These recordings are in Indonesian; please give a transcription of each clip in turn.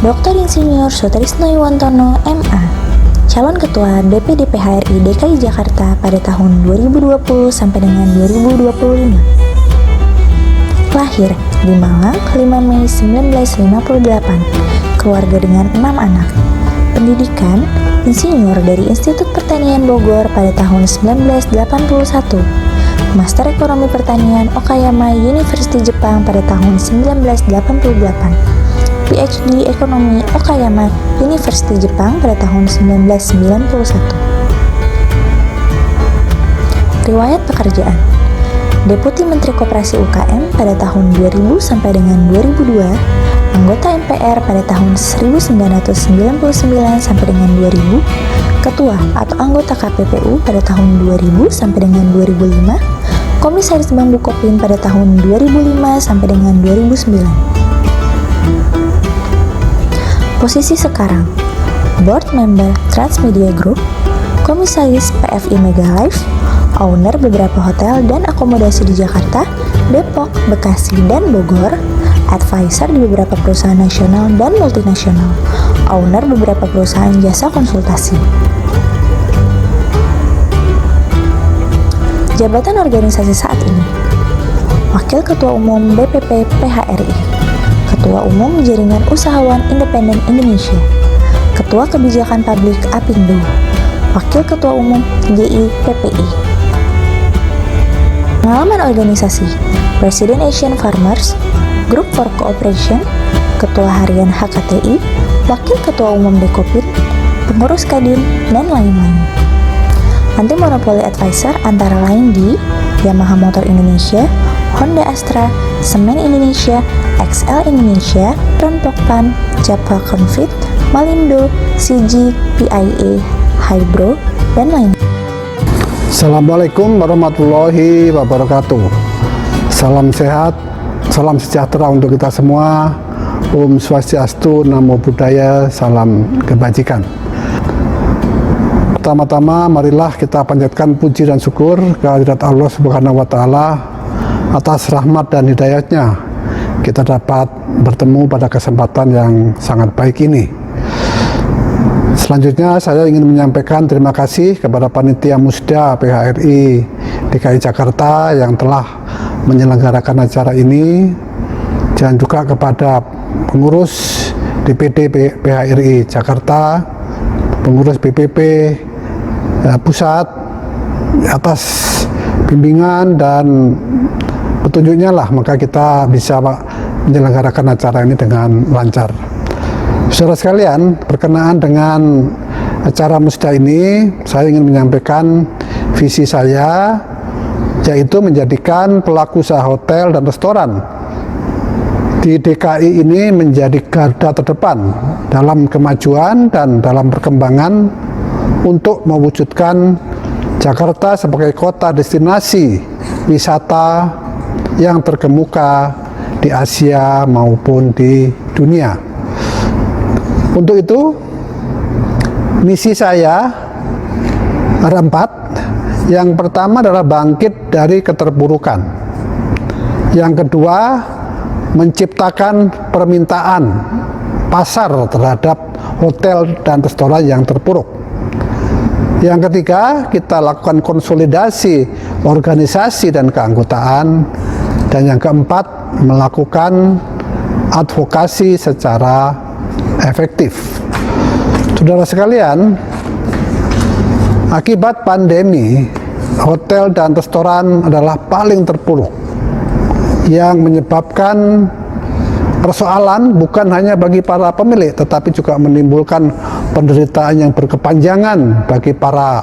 Dr. Insinyur Sutrisno Yuwantono, MA, calon ketua DPD PHRI DKI Jakarta pada tahun 2020 sampai dengan 2025. Lahir di Malang 5 Mei 1958, keluarga dengan 6 anak. Pendidikan, insinyur dari Institut Pertanian Bogor pada tahun 1981. Master Ekonomi Pertanian Okayama University Jepang pada tahun 1988. PhD Ekonomi Okayama University Jepang pada tahun 1991. Riwayat pekerjaan: Deputi Menteri Koperasi UKM pada tahun 2000 sampai dengan 2002, anggota MPR pada tahun 1999 sampai dengan 2000, ketua atau anggota KPPU pada tahun 2000 sampai dengan 2005, Komisaris Bank Bukopin pada tahun 2005 sampai dengan 2009. Posisi sekarang: Board Member Transmedia Group, Komisaris PFI Mega Life, Owner beberapa hotel dan akomodasi di Jakarta, Depok, Bekasi, dan Bogor, Advisor di beberapa perusahaan nasional dan multinasional, Owner beberapa perusahaan jasa konsultasi. Jabatan organisasi saat ini: Wakil Ketua Umum DPP PHRI, Ketua Umum Jaringan Usahawan Independen Indonesia, Ketua Kebijakan Publik Apindo, Wakil Ketua Umum GIPPI. Pengalaman organisasi: Presiden Asian Farmers, Group for Cooperation, Ketua Harian HKTI, Wakil Ketua Umum Dekopin, Pengurus Kadin, dan lain-lain. Anti Monopoli Advisor antara lain di Yamaha Motor Indonesia, Honda Astra, Semen Indonesia, XL Indonesia, Ronpokpan, Japa Confit, Malindo, CG, PIA, Hybro, dan lain. Assalamualaikum warahmatullahi wabarakatuh. Salam sehat, salam sejahtera untuk kita semua. Om Swastiastu, Namo Buddhaya, salam kebajikan. Pertama-tama marilah kita panjatkan puji dan syukur kehadirat Allah Subhanahu wa Ta'ala atas rahmat dan hidayatnya kita dapat bertemu pada kesempatan yang sangat baik ini. Selanjutnya saya ingin menyampaikan terima kasih kepada Panitia Musda PHRI DKI Jakarta yang telah menyelenggarakan acara ini, dan juga kepada pengurus DPD PHRI Jakarta, pengurus BPP pusat atas bimbingan dan petunjuknya lah, maka kita bisa menyelenggarakan acara ini dengan lancar. Saudara sekalian, berkenaan dengan acara musda ini, saya ingin menyampaikan visi saya, yaitu menjadikan pelaku usaha hotel dan restoran di DKI ini menjadi garda terdepan dalam kemajuan dan dalam perkembangan untuk mewujudkan Jakarta sebagai kota destinasi wisata yang terkemuka di Asia maupun di dunia. Untuk itu, misi saya ada 4. Yang pertama adalah bangkit dari keterpurukan. Yang kedua, menciptakan permintaan pasar terhadap hotel dan restoran yang terpuruk. Yang ketiga, kita lakukan konsolidasi organisasi dan keanggotaan. Dan yang keempat, melakukan advokasi secara efektif. Saudara sekalian, akibat pandemi, hotel dan restoran adalah paling terpuruk, yang menyebabkan persoalan bukan hanya bagi para pemilik, tetapi juga menimbulkan penderitaan yang berkepanjangan bagi para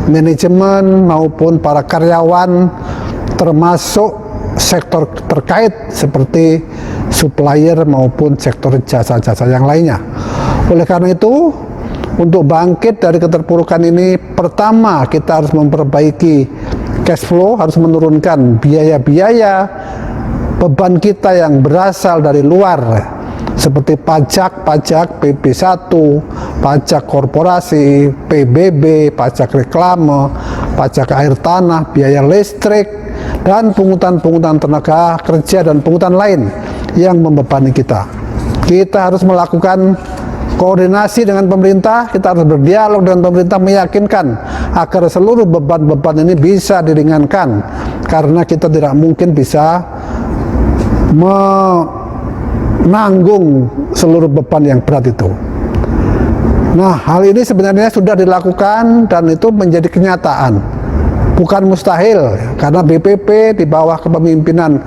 manajemen maupun para karyawan, termasuk sektor terkait seperti supplier maupun sektor jasa-jasa yang lainnya. Oleh karena itu, untuk bangkit dari keterpurukan ini, pertama kita harus memperbaiki cash flow, harus menurunkan biaya-biaya beban kita yang berasal dari luar, seperti pajak PP1, pajak korporasi, PBB, pajak reklame, pajak air tanah, biaya listrik, dan pungutan tenaga kerja dan pungutan lain yang membebani kita. Kita harus melakukan koordinasi dengan pemerintah, kita harus berdialog dengan pemerintah, meyakinkan agar seluruh beban-beban ini bisa diringankan, karena kita tidak mungkin bisa menanggung seluruh beban yang berat itu. Nah, hal ini sebenarnya sudah dilakukan dan itu menjadi kenyataan, bukan mustahil, karena BPP di bawah kepemimpinan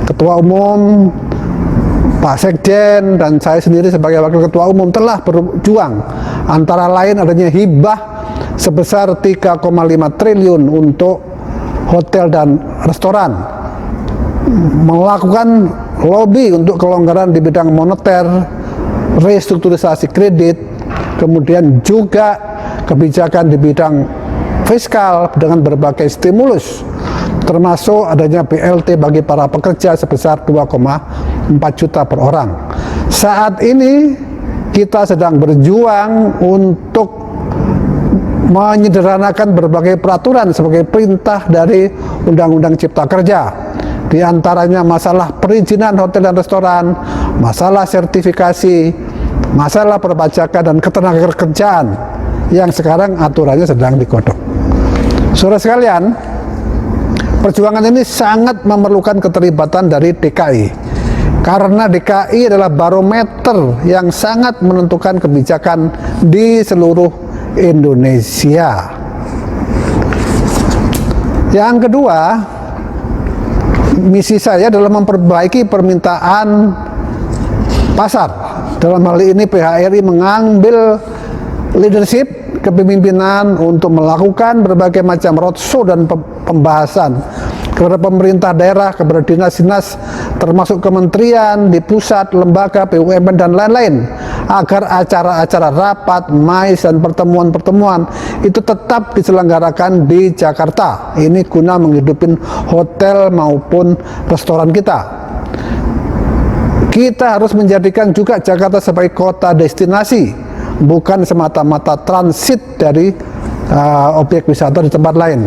Ketua Umum Pak Sekjen dan saya sendiri sebagai Wakil Ketua Umum telah berjuang, antara lain adanya hibah sebesar 3,5 triliun untuk hotel dan restoran, melakukan lobby untuk kelonggaran di bidang moneter, restrukturisasi kredit, kemudian juga kebijakan di bidang fiskal dengan berbagai stimulus, termasuk adanya BLT bagi para pekerja sebesar 2,4 juta per orang. Saat ini kita sedang berjuang untuk menyederhanakan berbagai peraturan sebagai perintah dari Undang-Undang Cipta Kerja. Di antaranya masalah perizinan hotel dan restoran, masalah sertifikasi, masalah perpajakan dan ketenagakerjaan yang sekarang aturannya sedang digodok. Saudara sekalian, perjuangan ini sangat memerlukan keterlibatan dari DKI, karena DKI adalah barometer yang sangat menentukan kebijakan di seluruh Indonesia. Yang kedua, misi saya adalah memperbaiki permintaan pasar. Dalam hal ini PHRI mengambil leadership kepemimpinan untuk melakukan berbagai macam roadshow dan pembahasan kepada pemerintah daerah, kepada dinas-dinas termasuk kementerian di pusat, lembaga, BUMN dan lain-lain, agar acara-acara rapat, MAIS dan pertemuan-pertemuan itu tetap diselenggarakan di Jakarta. Ini guna menghidupin hotel maupun restoran kita. Kita harus menjadikan juga Jakarta sebagai kota destinasi, bukan semata-mata transit dari objek wisata di tempat lain,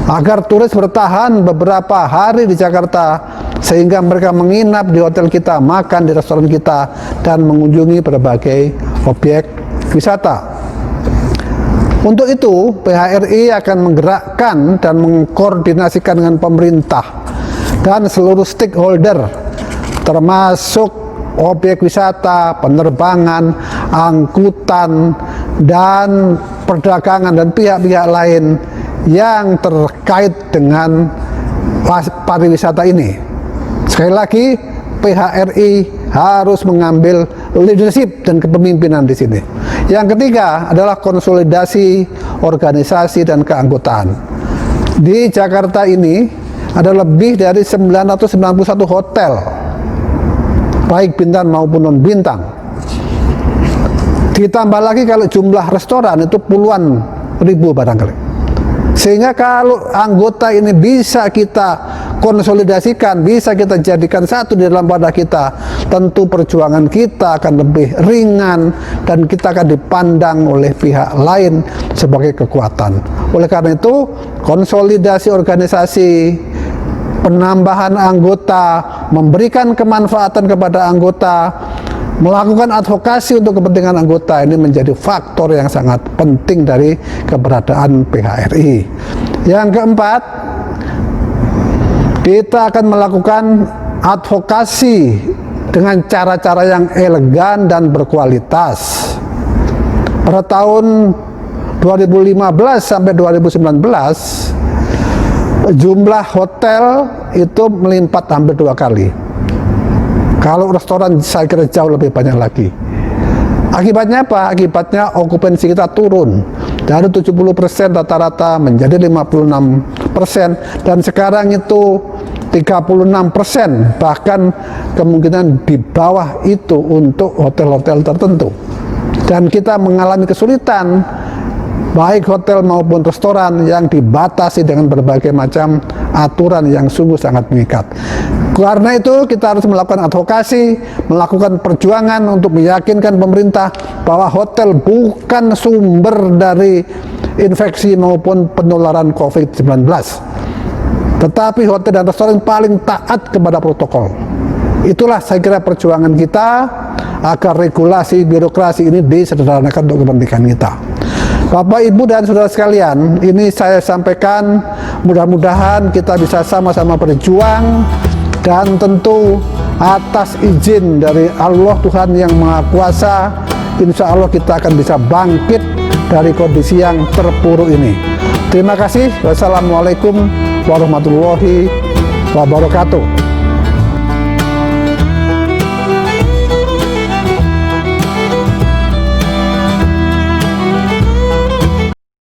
agar turis bertahan beberapa hari di Jakarta sehingga mereka menginap di hotel kita, makan di restoran kita, dan mengunjungi berbagai objek wisata. Untuk itu, PHRI akan menggerakkan dan mengkoordinasikan dengan pemerintah dan seluruh stakeholder, termasuk objek wisata, penerbangan, angkutan, dan perdagangan dan pihak-pihak lain yang terkait dengan pariwisata ini. Sekali lagi, PHRI harus mengambil leadership dan kepemimpinan di sini. Yang ketiga adalah konsolidasi organisasi dan keanggotaan. Di Jakarta ini ada lebih dari 991 hotel, baik bintang maupun non-bintang. Ditambah lagi kalau jumlah restoran itu puluhan ribu barangkali. Sehingga kalau anggota ini bisa kita konsolidasikan, bisa kita jadikan satu di dalam wadah kita, tentu perjuangan kita akan lebih ringan dan kita akan dipandang oleh pihak lain sebagai kekuatan. Oleh karena itu, konsolidasi organisasi, penambahan anggota, memberikan kemanfaatan kepada anggota, melakukan advokasi untuk kepentingan anggota, ini menjadi faktor yang sangat penting dari keberadaan PHRI. Yang keempat, kita akan melakukan advokasi dengan cara-cara yang elegan dan berkualitas. Pada tahun 2015 sampai 2019, jumlah hotel itu melipat hampir 2 kali. Kalau restoran saya kira jauh lebih banyak lagi. Akibatnya apa? Akibatnya okupansi kita turun dari 70% rata-rata menjadi 56%, dan sekarang itu 36%, bahkan kemungkinan di bawah itu untuk hotel-hotel tertentu. Dan kita mengalami kesulitan, baik hotel maupun restoran, yang dibatasi dengan berbagai macam aturan yang sungguh sangat mengikat. Karena itu kita harus melakukan advokasi, melakukan perjuangan untuk meyakinkan pemerintah bahwa hotel bukan sumber dari infeksi maupun penularan COVID-19. Tetapi hotel dan restoran paling taat kepada protokol. Itulah saya kira perjuangan kita agar regulasi birokrasi ini disederhanakan untuk kepentingan kita. Bapak, Ibu, dan saudara sekalian, ini saya sampaikan, mudah-mudahan kita bisa sama-sama berjuang, dan tentu atas izin dari Allah Tuhan yang Maha Kuasa, insya Allah kita akan bisa bangkit dari kondisi yang terpuruk ini. Terima kasih. Wassalamualaikum warahmatullahi wabarakatuh.